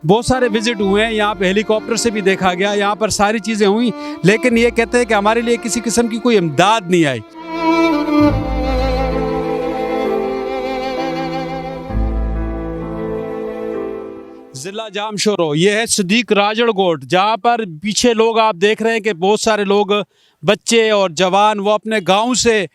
बहुत सारे विजिट हुए हैं, यहाँ पे हेलीकॉप्टर से भी देखा गया, यहाँ पर सारी चीज़ें हुई, लेकिन ये कहते हैं कि हमारे लिए किसी किस्म की कोई इमदाद नहीं आई। जिला जामशोरो, ये है सदीक राजड़ गोट, जहाँ पर पीछे लोग आप देख रहे हैं कि बहुत सारे लोग, बच्चे और जवान, वो अपने गांव से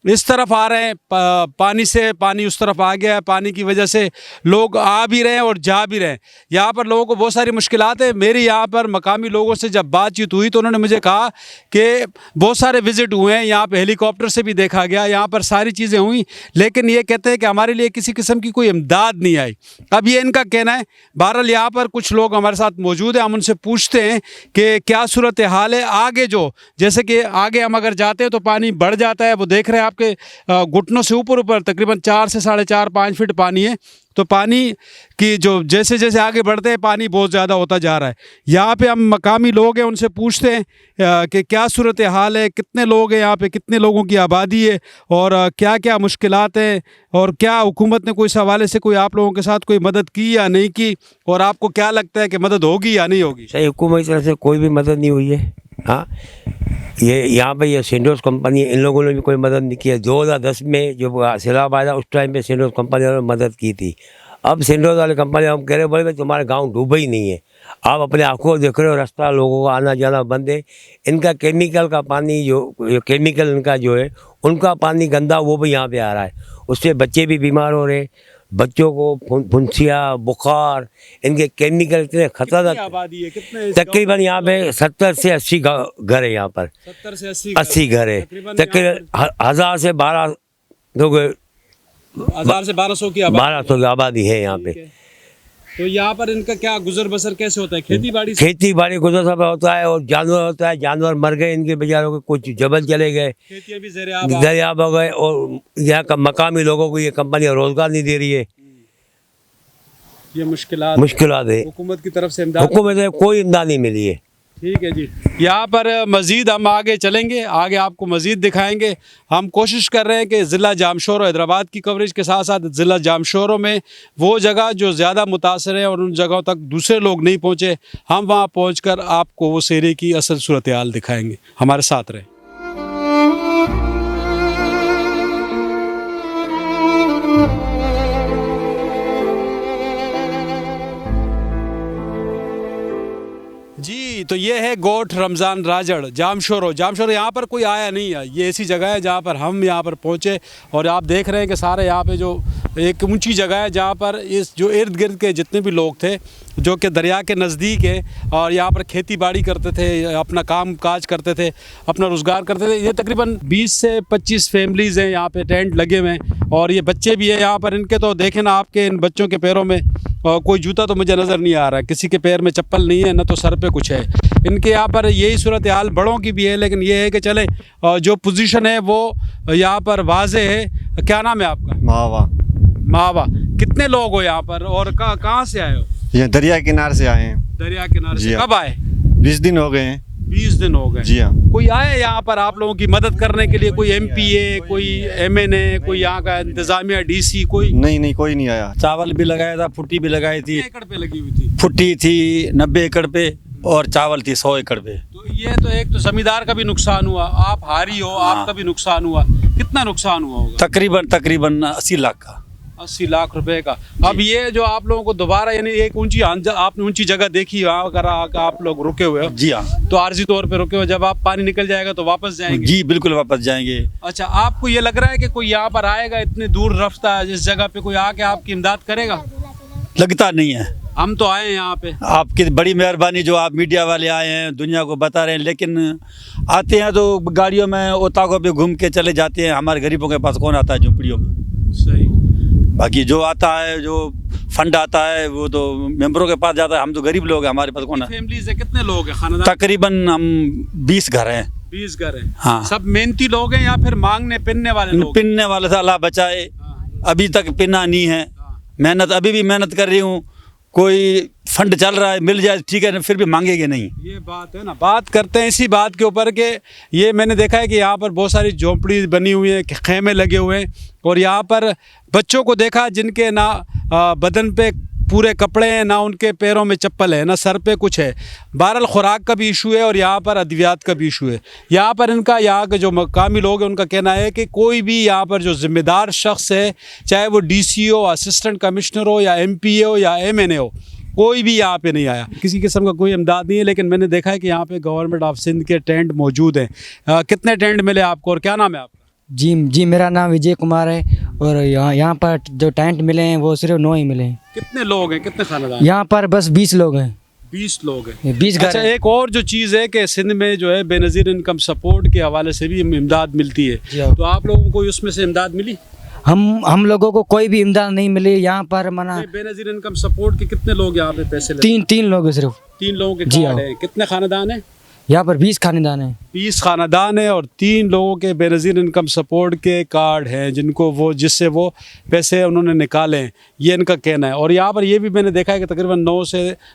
इस तरफ आ रहे हैं, पानी से, पानी उस तरफ आ गया है, पानी की वजह से लोग आ भी रहे हैं और जा भी रहे हैं। यहाँ पर लोगों को बहुत सारी मुश्किलात है। मेरी यहाँ पर मकामी लोगों से जब बातचीत हुई तो उन्होंने मुझे कहा कि बहुत सारे विजिट हुए हैं, यहाँ पे हेलीकॉप्टर से भी देखा गया, यहाँ पर सारी चीज़ें हुई, लेकिन ये कहते हैं कि हमारे लिए किसी किस्म की कोई इमदाद नहीं आई। अब ये इनका कहना है। बहरहाल यहाँ पर कुछ लोग हमारे साथ मौजूद हैं, हम उनसे पूछते हैं कि क्या सूरत हाल है आगे, जो जैसे कि आगे हम अगर जाते हैं तो पानी बढ़ जाता है, वो देख रहे हैं के घुटनों से ऊपर तकरीबन 4 से 4.5-5 फीट पानी है। तो पानी की जो जैसे जैसे आगे बढ़ते हैं पानी बहुत ज़्यादा होता जा रहा है। यहाँ पे हम मकामी लोग हैं, उनसे पूछते हैं कि क्या सूरत हाल है, कितने लोग हैं यहाँ पे, कितने लोगों की आबादी है और क्या क्या मुश्किलात हैं, और क्या हुकूमत ने कोई इस हवाले से कोई आप लोगों के साथ कोई मदद की या नहीं की, और आपको क्या लगता है कि मदद होगी या नहीं होगी? सही, हुकूमत की तरफ से कोई भी मदद नहीं हुई है। हाँ, ये यहाँ पे ये सिंडोस कंपनी, इन लोगों ने भी कोई मदद नहीं की है। 2010 में जो सैलाब आया उस टाइम पे सिंडोस कंपनी वालों ने मदद की थी। अब सिंडोस वाले कंपनी हम कह रहे बोले भाई तुम्हारा गांव डूबा ही नहीं है, आप अपने आंखों देख रहे हो, रास्ता लोगों का आना जाना बंद है। इनका केमिकल का पानी जो केमिकल इनका जो है उनका पानी गंदा, वो भी यहाँ पे आ रहा है, उससे बच्चे भी बीमार हो रहे हैं। बच्चों को फुंसिया, बुखार, इनके केमिकल इतने खतरनाक। आबादी है कितने? तकरीबन यहाँ पे 70 से 80 घर है यहाँ पर। 70 से 80 घर है। तकरीबन 1000 से 1200 की आबादी है यहाँ पे। तो यहाँ पर इनका क्या गुजर बसर कैसे होता है? खेती बाड़ी गुजर बसर होता है, और जानवर होता है, जानवर मर गए इनके बेचारों के, कुछ जबल चले गए, खेतियाँ भी दरियाब हो गए, और यहाँ का मकामी लोगों को ये कंपनी रोजगार नहीं दे रही है। ये मुश्किलात है। हुकूमत की तरफ से कोई इमदाद नहीं मिली है। ठीक है जी। यहाँ पर मज़ीद हम आगे चलेंगे, आगे आपको मज़ीद दिखाएंगे। हम कोशिश कर रहे हैं कि ज़िला जामशोरो हैदराबाद की कवरेज के साथ साथ ज़िला जामशोरो में वो जगह जो ज़्यादा मुतासर है और उन जगहों तक दूसरे लोग नहीं पहुँचे, हम वहाँ पहुँचकर आपको वो एरिये की असल सूरत हाल दिखाएंगे। हमारे साथ रहें। जी, तो ये है गोठ रमज़ान राजड़ जामशोरो। यहाँ पर कोई आया नहीं है, ये ऐसी जगह है जहाँ पर हम यहाँ पर पहुँचे, और आप देख रहे हैं कि सारे यहाँ पे जो एक ऊंची जगह है जहाँ पर इस जो इर्द गिर्द के जितने भी लोग थे जो कि दरिया के नज़दीक है, और यहाँ पर खेती बाड़ी करते थे, अपना काम काज करते थे, अपना रोज़गार करते थे। ये तकरीबन 20 से 25 फैमिलीज़ हैं, यहाँ पे टेंट लगे हुए हैं, और ये बच्चे भी हैं यहाँ पर। इनके तो देखें ना, आपके इन बच्चों के पैरों में कोई जूता तो मुझे नज़र नहीं आ रहा है, किसी के पैर में चप्पल नहीं है, ना तो सर पे कुछ है। इनके यहाँ पर यही सूरत हाल बड़ों की भी है, लेकिन ये है कि चले जो पोजीशन है वो यहाँ पर वाज़े है। क्या नाम है आपका? मावा। कितने लोग हो यहाँ पर, और कहाँ से आए हो? ये दरिया किनारे से आए हैं। दरिया किनारे से कब आए? 20 दिन हो गए हैं। 20 दिन हो गए। जी हाँ। कोई आए यहाँ पर आप लोगों की मदद करने के लिए? कोई MPA, कोई MNA, कोई यहाँ का इंतजामिया, DC, कोई? नहीं, कोई नहीं आया। चावल भी लगाया था, फुट्टी भी लगाई थी। एकड़ पे लगी हुई थी? फुट्टी थी 90 एकड़ पे और चावल थी 100 एकड़ पे। तो ये तो एक तो जमींदार का भी नुकसान हुआ, आप हारी हो, आपका भी नुकसान हुआ। कितना नुकसान हुआ होगा? तकरीबन 80 लाख का। 80 लाख रुपए का। अब ये जो आप लोगों को दोबारा, यानी एक आपने ऊंची जगह देखी, वहाँ अगर आप लोग रुके हुए हो? जी हाँ। तो आर्जी तौर पे रुके हो, जब आप पानी निकल जाएगा तो वापस जाएंगे? जी बिल्कुल वापस जाएंगे। अच्छा, आपको ये लग रहा है कि कोई यहाँ पर आएगा, इतने दूर रफ्ता जिस जगह पे कोई आके आपकी इमदाद करेगा? लगता नहीं है। हम तो आए हैं यहाँ पे, आपकी बड़ी मेहरबानी जो आप मीडिया वाले आए हैं, दुनिया को बता रहे हैं, लेकिन आते हैं तो गाड़ियों में ओताकों पे घूम के चले जाते हैं। हमारे गरीबों के पास कौन आता है झुंपड़ियों में? सही। बाकी जो आता है, जो फंड आता है, वो तो मेंबरों के पास जाता है। हम तो गरीब लोग हैं, हमारे पास कौन है? फैमिली से कितने लोग हैं? खानदान तकरीबन हम 20 घर हैं। 20 घर हैं। हाँ। सब मेहनती लोग हैं या फिर मांगने पिनने वाले लोग? पिनने वाले से अल्लाह बचाए। अभी तक पिना नहीं है। मेहनत अभी भी मेहनत कर रही हूँ। कोई फंड चल रहा है, मिल जाए ठीक है, फिर भी मांगेंगे नहीं। ये बात है ना। बात करते हैं इसी बात के ऊपर के ये मैंने देखा है कि यहाँ पर बहुत सारी झोंपड़ी बनी हुई है, खेमे लगे हुए हैं, और यहाँ पर बच्चों को देखा जिनके ना बदन पे पूरे कपड़े हैं, ना उनके पैरों में चप्पल है, ना सर पे कुछ है। बहरहाल खुराक का भी इशू है और यहाँ पर अद्वियात का भी इशू है। यहाँ पर इनका, यहाँ के जो मकामी लोग हैं उनका कहना है कि कोई भी यहाँ पर जो ज़िम्मेदार शख्स है, चाहे वो DC हो, असिस्टेंट कमिश्नर हो, या MP हो, या MNA हो, कोई भी यहाँ पे नहीं आया। किसी किस्म का कोई इमदाद नहीं है। लेकिन मैंने देखा है कि यहाँ पे गवर्नमेंट ऑफ सिंध के टेंट मौजूद हैं। कितने टेंट मिले आपको और क्या नाम है आपका? जी मेरा नाम विजय कुमार है और यहाँ पर जो टेंट मिले हैं वो सिर्फ 9 ही मिले हैं। कितने लोग हैं, कितने खानदान? यहाँ पर बस 20 लोग हैं। 20 लोग हैं। 20 घर अच्छा, हैं। एक और जो चीज़ है कि सिंध में जो है बेनज़ीर इनकम सपोर्ट के हवाले से भी इमदाद मिलती है, जी हाँ। तो आप लोगों को उसमें से इमदाद मिली? हम लोगों को कोई भी इमदाद नहीं मिली यहाँ पर। मना बेनज़ीर इनकम सपोर्ट के कितने लोग यहाँ पे पैसे लेते? तीन लोग हैं सिर्फ। 3 लोगों के जी कार्ड हाँ। हैं। कितने खानदान हैं? यहाँ पर 20 खानदान हैं। 20 खानदान है और 3 लोगों के बेनज़ीर इनकम सपोर्ट के कार्ड हैं, जिससे वो पैसे उन्होंने निकाले हैं, ये इनका कहना है। और यहाँ पर ये भी मैंने देखा है कि तकरीबन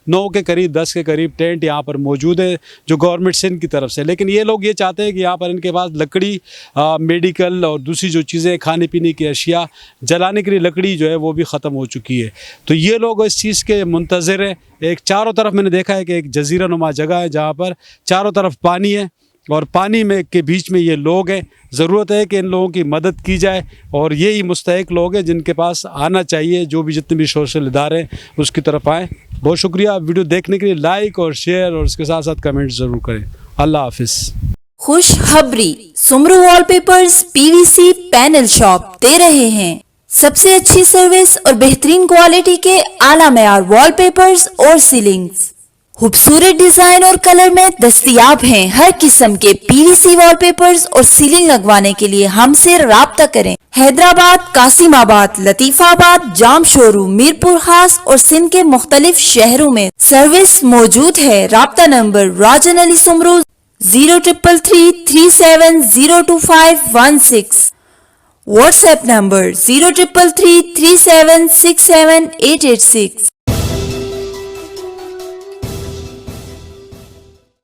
9 के करीब 10 के करीब टेंट यहाँ पर मौजूद है जो गवर्नमेंट सिंध की तरफ से। लेकिन ये लोग ये चाहते हैं कि यहाँ पर इनके पास लकड़ी, मेडिकल और दूसरी जो चीज़ें खाने पीने की अशिया जलाने के लिए लकड़ी जो है वो भी ख़त्म हो चुकी है। तो ये लोग इस चीज़ के मुंतज़िर हैं। एक चारों तरफ मैंने देखा है कि एक जजीरा नुमा जगह है जहाँ पर चारों तरफ पानी है और पानी में के बीच में ये लोग हैं। ज़रूरत है कि इन लोगों की मदद की जाए और यही मुस्तहिक लोग हैं जिनके पास आना चाहिए। जो भी जितने भी सोशल इदारे हैं उसकी तरफ आएँ। बहुत शुक्रिया वीडियो देखने के लिए। लाइक और शेयर और उसके साथ साथ कमेंट ज़रूर करें। अल्लाह हाफिज़। खुशखबरी, Soomro wallpapers PVC panel shop दे रहे हैं सबसे अच्छी सर्विस और बेहतरीन क्वालिटी के आला मयार वॉलपेपर्स और सीलिंग्स। खूबसूरत डिजाइन और कलर में दस्तयाब हैं हर किस्म के PVC वॉलपेपर्स और सीलिंग लगवाने के लिए हमसे राब्ता करें। हैदराबाद, कासिमाबाद, लतीफाबाद, जाम शोरूम, मीरपुर खास और सिंध के मुख्तलिफ शहरों में सर्विस मौजूद है। राब्ता नंबर राजन अली सुमरू 033337022516। WhatsApp number 033337678886।